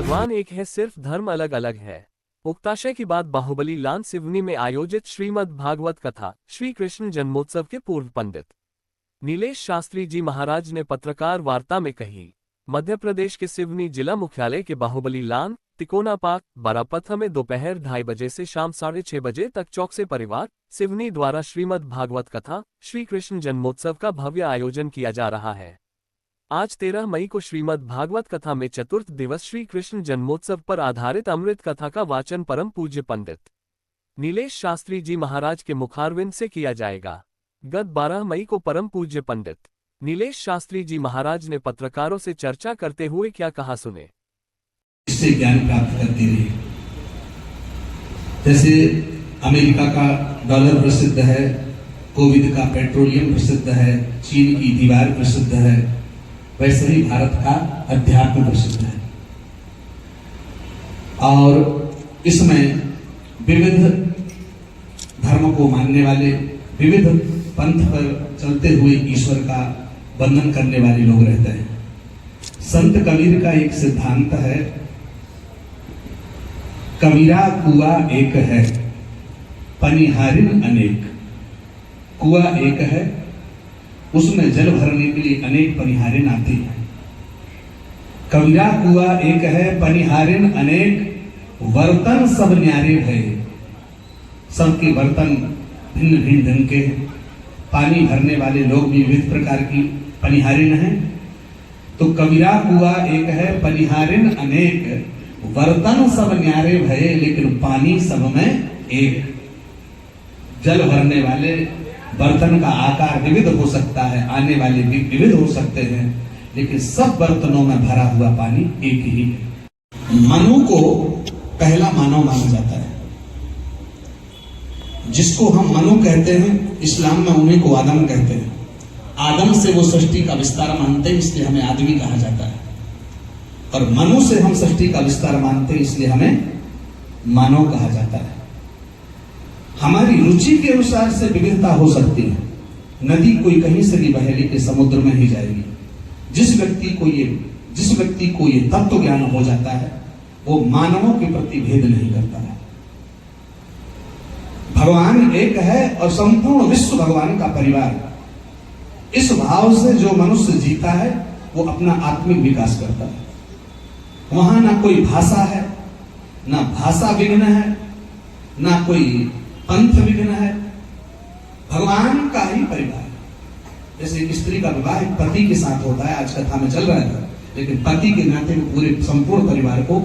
भगवान एक है, सिर्फ धर्म अलग अलग है। उक्ताशय की बात बाहुबली लान सिवनी में आयोजित श्रीमद् भागवत कथा श्री कृष्ण जन्मोत्सव के पूर्व पंडित नीलेश शास्त्री जी महाराज ने पत्रकार वार्ता में कही। मध्य प्रदेश के सिवनी जिला मुख्यालय के बाहुबली लान तिकोना पार्क बरापथ में दोपहर 2:30 बजे से शाम 6:30 बजे तक चौकसे परिवार सिवनी द्वारा श्रीमद् भागवत कथा श्री कृष्ण जन्मोत्सव का भव्य आयोजन किया जा रहा है। आज 13 मई को श्रीमद् भागवत कथा में चतुर्थ दिवस श्री कृष्ण जन्मोत्सव पर आधारित अमृत कथा का वाचन परम पूज्य पंडित नीलेश शास्त्री जी महाराज के मुखारविंद से किया जाएगा। गत 12 मई को परम पूज्य पंडित नीलेश शास्त्री जी महाराज ने पत्रकारों से चर्चा करते हुए क्या कहा, सुने। इससे ज्ञान प्राप्त करती रही। जैसे अमेरिका का डॉलर प्रसिद्ध है, कोविड का पेट्रोलियम प्रसिद्ध है, चीन की दीवार प्रसिद्ध है, वैसे ही भारत का अध्यात्म प्रसिद्ध है। और इसमें विविध धर्म को मानने वाले, विविध पंथ पर चलते हुए ईश्वर का वंदन करने वाले लोग रहते हैं। संत कबीर का एक सिद्धांत है, कबीरा कुआ एक है, पनिहारिन अनेक। कुआ एक है, उसमें जल भरने के लिए अनेक पनिहारिन आती हैं। कबीरा कुआ एक है, पनिहारिन अनेक, बर्तन सब न्यारे भये। सबके बर्तन भिन्न भिन्न ढंग के हैं। पानी भरने वाले लोग भी विविध प्रकार की पनिहारिन हैं। तो कबीरा कुआ एक है, पनिहारिन अनेक, बर्तन सब न्यारे भये, लेकिन पानी सब में एक। जल भरने वाले बर्तन का आकार विविध हो सकता है, आने वाले भी विविध हो सकते हैं, लेकिन सब बर्तनों में भरा हुआ पानी एक ही है। मनु को पहला मानव माना जाता है। जिसको हम मनु कहते हैं, इस्लाम में उन्हीं को आदम कहते हैं। आदम से वो सृष्टि का विस्तार मानते हैं, इसलिए हमें आदमी कहा जाता है। और मनु से हम सृष्टि का विस्तार मानते हैं, इसलिए हमें मानव कहा जाता है। हमारी रुचि के अनुसार से विविधता हो सकती है। नदी कोई कहीं से भी बहे, लेकिन समुद्र में ही जाएगी। जिस व्यक्ति को ये तत्व ज्ञान हो जाता है, वो मानवों के प्रति भेद नहीं करता है। भगवान एक है और संपूर्ण विश्व भगवान का परिवार। इस भाव से जो मनुष्य जीता है, वो अपना आत्मिक विकास करता है। वहां ना कोई भाषा है, ना भाषा विघ्न है, ना कोई पंथ विघ्न है, भगवान का ही परिवार। जैसे एक स्त्री का विवाह एक पति के साथ होता है, आज कथा में चल रहा था, लेकिन पति के नाते पूरे संपूर्ण परिवार को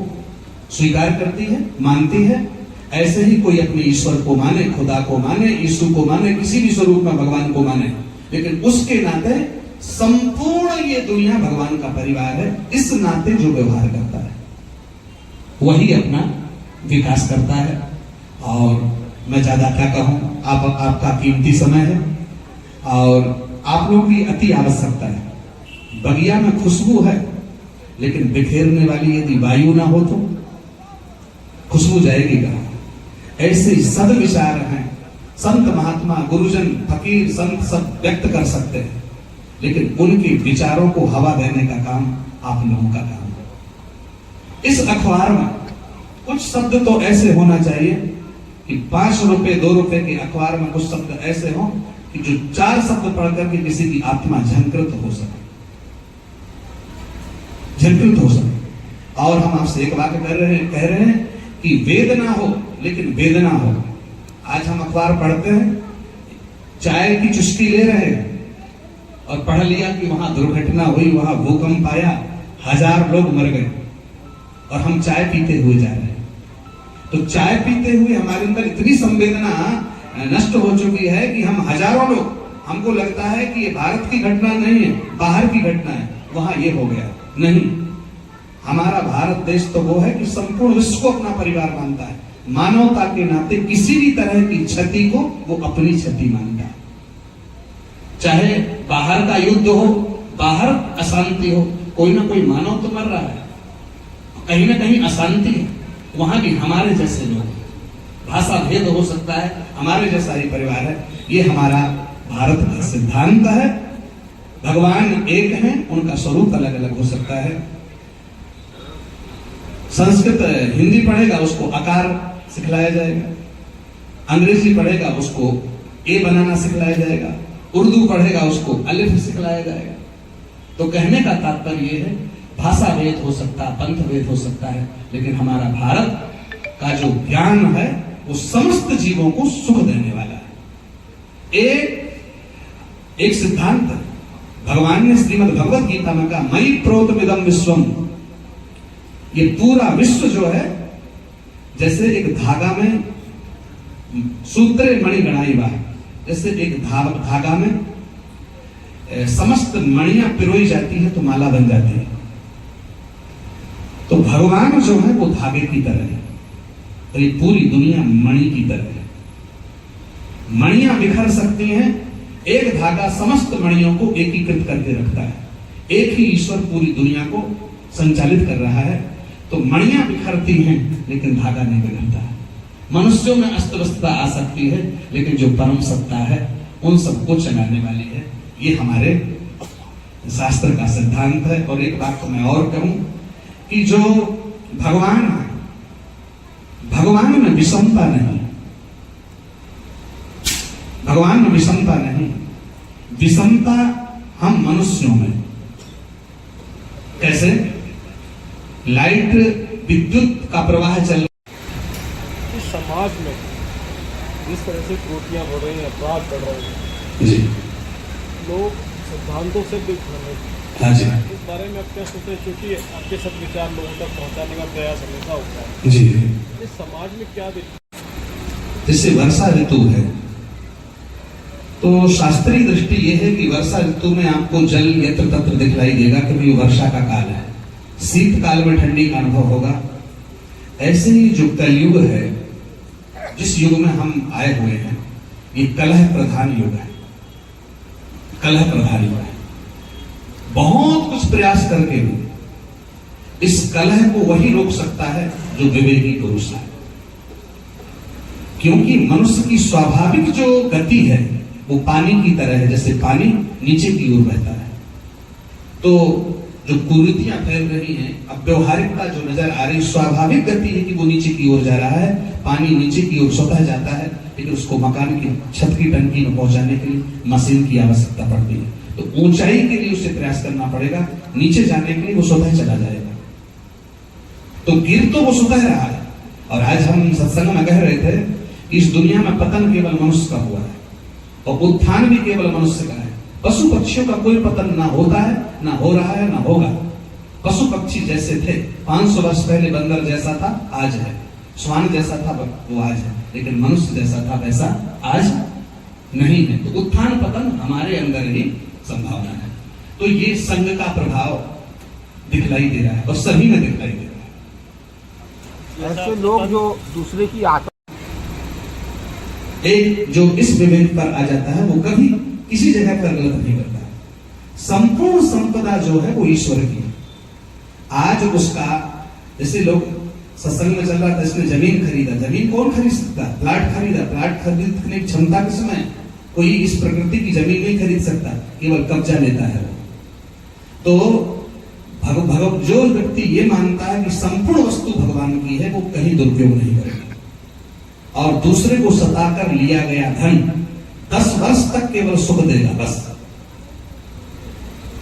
स्वीकार करती है, मानती है। ऐसे ही कोई अपने ईश्वर को माने, खुदा को माने, यीशु को माने, किसी भी स्वरूप में भगवान को माने, लेकिन उसके नाते संपूर्ण ये दुनिया भगवान का परिवार है। इस नाते जो व्यवहार करता है, वही अपना विकास करता है। और मैं ज्यादा क्या कहूं, आपका कीमती समय है और आप लोगों की अति आवश्यकता है। बगिया में खुशबू है, लेकिन बिखेरने वाली यदि वायु ना हो तो खुशबू जाएगी कहां। ऐसे ही सद्विचार हैं। संत महात्मा, गुरुजन, फकीर, संत सब व्यक्त कर सकते हैं, लेकिन उनके विचारों को हवा देने का काम आप लोगों का काम है। इस अखबार में कुछ शब्द तो ऐसे होना चाहिए कि 5 रुपए 2 रुपए के अखबार में कुछ शब्द ऐसे हो कि जो 4 शब्द पढ़कर के किसी की आत्मा झंकृत हो सके, झंकृत हो सके। और हम आपसे एक बात कह रहे हैं कि वेद ना हो, लेकिन वेदना हो। आज हम अखबार पढ़ते हैं, चाय की चुस्की ले रहे हैं और पढ़ लिया कि वहां दुर्घटना हुई, वहां भूकंप आया, 1000 लोग मर गए, और हम चाय पीते हुए जा रहे हैं। तो चाय पीते हुए हमारे अंदर इतनी संवेदना नष्ट हो चुकी है कि हम हजारों लोग, हमको लगता है कि ये भारत की घटना नहीं है, बाहर की घटना है, वहां ये हो गया। नहीं, हमारा भारत देश तो वो है कि संपूर्ण विश्व को अपना परिवार मानता है। मानवता के नाते किसी भी तरह की क्षति को वो अपनी क्षति मानता है। चाहे बाहर का युद्ध हो, बाहर अशांति हो, कोई ना कोई मानव तो मर रहा है, कहीं ना कहीं अशांति है, वहां भी हमारे जैसे लोग, भाषा भेद हो सकता है, हमारे जैसा ही परिवार है। ये हमारा भारत का सिद्धांत है। भगवान एक हैं, उनका स्वरूप अलग अलग हो सकता है। संस्कृत हिंदी पढ़ेगा उसको आकार सिखलाया जाएगा, अंग्रेजी पढ़ेगा उसको ए बनाना सिखलाया जाएगा, उर्दू पढ़ेगा उसको अलिफ सिखलाया जाएगा। तो कहने का तात्पर्य यह है, भाषा भेद हो सकता है, पंथ भेद हो सकता है, लेकिन हमारा भारत का जो ज्ञान है वो समस्त जीवों को सुख देने वाला है। एक सिद्धांत भगवान ने श्रीमद् भगवत गीता में कहा, मयि प्रोतमिदं विश्वम, ये पूरा विश्व जो है जैसे एक धागा में सूत्रे मणि गणाइवा, जैसे एक धागा में समस्त मणियां पिरोई जाती है तो माला बन जाती है। तो भगवान जो है वो धागे की तरह है और ये पूरी दुनिया मणि की तरह है। मणियां बिखर सकती हैं, एक धागा समस्त मणियों को एकीकृत करके रखता है। एक ही ईश्वर पूरी दुनिया को संचालित कर रहा है। तो मणियां बिखरती हैं लेकिन धागा नहीं बिखरता है। मनुष्यों में अस्तव्यस्तता आ सकती है, लेकिन जो परम सत्ता है उन सबको चलाने वाली है। ये हमारे शास्त्र का सिद्धांत है। और एक बात तो मैं और कहूं कि जो भगवान है, भगवान में विषमता नहीं, भगवान में विषमता नहीं, विषमता हम मनुष्यों में। कैसे? लाइट, विद्युत का प्रवाह चल इस समाज में जिस तरह से त्रुटियां बढ़ रही हैं, अपराध बढ़ रहे हैं, जी, लोग सिद्धांतों से विभ्रमित हैं। हाँ जी, इस बारे में आप क्या सोचते हैं? क्योंकि आपके सब विचार लोगों तक पहुंचाने का प्रयास हमेशा होता है। जी। इस समाज में क्या दिखता जैसे वर्षा ऋतु है तो शास्त्रीय दृष्टि यह है कि वर्षा ऋतु में आपको जल यत्र तत्र दिखलाई देगा क्योंकि वर्षा का काल है। शीत काल में ठंडी का अनुभव होगा। ऐसे ही जो कलयुग है, जिस युग में हम आए हुए हैं, ये कलह प्रधान युग है। कलह प्रधान युग है। बहुत कुछ प्रयास करके भी इस कलह को वही रोक सकता है जो विवेकी पुरुष है। क्योंकि मनुष्य की स्वाभाविक जो गति है वो पानी की तरह है। जैसे पानी नीचे की ओर बहता है, तो जो कुरीतियां फैल रही हैं, अब व्यवहारिकता जो नजर आ रही, स्वाभाविक गति है कि वो नीचे की ओर जा रहा है। पानी नीचे की ओर स्वतः जाता है, लेकिन उसको मकान की छत की टंकी में पहुंचाने के लिए मशीन की आवश्यकता पड़ती है। तो ऊंचाई के लिए उसे प्रयास करना पड़ेगा, नीचे जाने के लिए वो स्वतः चला जाएगा। तो गिर तो वो स्वतः रहा है। और आज हम सत्संग में कह रहे थे कि इस दुनिया में पतन केवल मनुष्य का हुआ है और उत्थान भी केवल मनुष्य का है। पशु पक्षियों का कोई पतन ना होता है, ना हो रहा है, ना होगा। पशु पक्षी जैसे थे 500 वर्ष पहले, बंदर जैसा था आज है, श्वान जैसा था वो आज है, लेकिन मनुष्य जैसा था वैसा आज नहीं है। तो उत्थान पतन हमारे अंदर ही संभावना है। तो ये संग का प्रभाव दिखलाई दे रहा है और सभी में दिखलाई दे रहा है। ऐसे लोग जो दूसरे की आत्मा, एक जो इस विवेक पर आ जाता है वो कभी किसी जगह पर गलत नहीं करता। संपूर्ण संपदा जो है वो ईश्वर की है। आज उसका, जैसे लोग सत्संग में चल रहा था, इसने जमीन खरीदा, जमीन कौन खरीद सकता? प्लाट खरीदा, प्लाट खरीदने की क्षमता किसमें है? कोई इस प्रकृति की जमीन नहीं खरीद सकता, केवल कब्जा लेता है वो। तो जो व्यक्ति ये मानता है कि संपूर्ण वस्तु भगवान की है, वो कहीं दुरुपयोग नहीं करेगा। और दूसरे को सताकर लिया गया धन 10 वर्ष तक केवल सुख देगा, बस।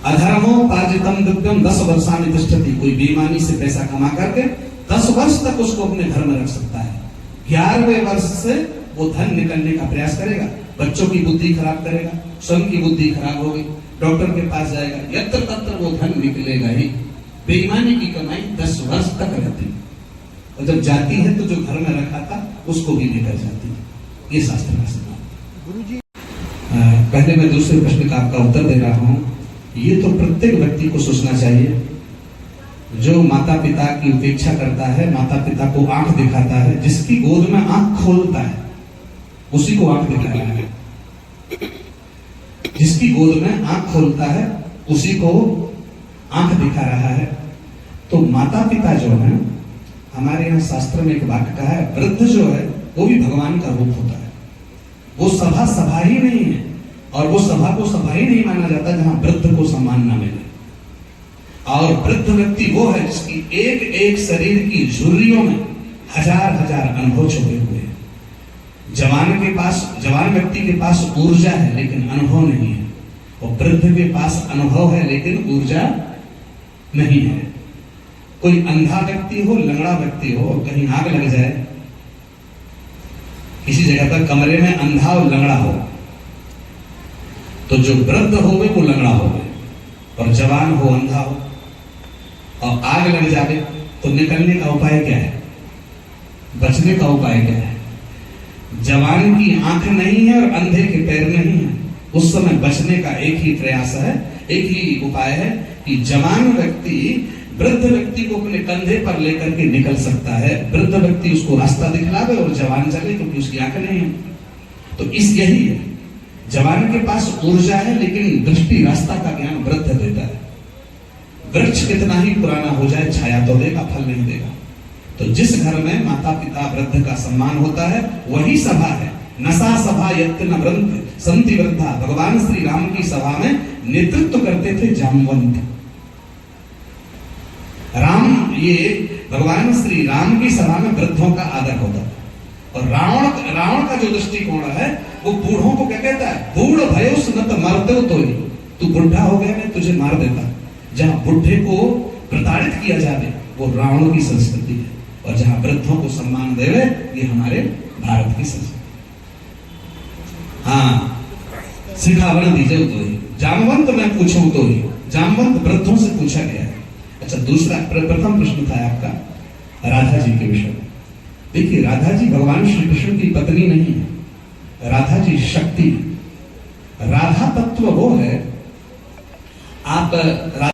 अधर्मो पार्जितम दिव्यम 10 वर्षानि तिष्ठति। कोई बेईमानी से पैसा कमा करके 10 वर्ष तक उसको अपने घर में रख सकता है। 11वें वर्ष से वो धन निकलने का प्रयास करेगा, बच्चों की बुद्धि खराब करेगा, स्वयं की बुद्धि खराब होगी, डॉक्टर के पास जाएगा, यत्र तत्र वो धन निकलेगा ही। बेईमानी की कमाई 10 वर्ष तक रहती है और जब जाती है तो जो घर में रखा था उसको भी लेकर जाती है। ये शास्त्र का सिद्धांत। गुरुजी, पहले मैं दूसरे प्रश्न का आपका उत्तर दे रहा हूं। ये तो प्रत्येक व्यक्ति को सोचना चाहिए, जो माता पिता की उपेक्षा करता है, माता पिता को आंख दिखाता है, जिसकी गोद में आंख खोलता है उसी को आंख दिखा रहा है। जिसकी गोद में आंख खोलता है उसी को आंख दिखा रहा है। तो माता पिता जो है, हमारे यहाँ शास्त्र में एक वाक्य कहा है, वृद्ध जो है वो भी भगवान का रूप होता है। वो सभा सभा ही नहीं है और वो सभा को सभा ही नहीं माना जाता जहां वृद्ध को सम्मान ना मिले। और वृद्ध व्यक्ति वो है जिसकी एक एक शरीर की झुर्रियों में हजार हजार अनुभव छुपे हुए हैं। जवान व्यक्ति के पास ऊर्जा है लेकिन अनुभव नहीं है, और वृद्ध के पास अनुभव है लेकिन ऊर्जा नहीं है। कोई अंधा व्यक्ति हो, लंगड़ा व्यक्ति हो, कहीं आग लग जाए, किसी जगह पर कमरे में अंधा और लंगड़ा हो, तो जो वृद्ध हो गए वो लंगड़ा हो गए, और जवान हो अंधा हो, और आग लग जाए तो निकलने का उपाय क्या है, बचने का उपाय क्या है? जवान की आंख नहीं है और अंधे के पैर नहीं है, उस समय बचने का एक ही प्रयास है, एक ही उपाय है कि जवान व्यक्ति वृद्ध व्यक्ति को अपने कंधे पर लेकर के निकल सकता है। वृद्ध व्यक्ति उसको रास्ता दिखलावे और जवान चले, क्योंकि उसकी आंख नहीं है। तो इस यही है, जवान के पास ऊर्जा है लेकिन दृष्टि, रास्ता का ज्ञान वृद्ध देता है। वृक्ष कितना ही पुराना हो जाए, छाया तो देगा, फल नहीं देगा। तो जिस घर में माता पिता वृद्ध का सम्मान होता है वही सभा है। नसा सभा यत्न वृंद संति वृद्धा। भगवान श्री राम की सभा में नेतृत्व करते थे जामवंत। भगवान श्री राम की सभा में वृद्धों का आदर होता था। और रावण का जो दृष्टिकोण है वो बूढ़ों को क्या कहता है, बूढ़ भयोस न तो मरते हो तो ही, तू बुढ़ा हो गया मैं तुझे मार देता। जहां बुढ़े को प्रताड़ित किया जाए वो रावण की संस्कृति है, और जहां वृद्धों को सम्मान देवे ये हमारे भारत की संस्कृति। हाँ, सिखावन दीजिए तो ही, जामवंत मैं पूछूं तो ही, जामवंत वृद्धों से पूछा गया है। अच्छा, दूसरा प्रथम प्रश्न था आपका राधा जी के विषय में। देखिए, राधा जी भगवान श्री कृष्ण की पत्नी नहीं है, राधा जी शक्ति। राधा तत्व वो है, आप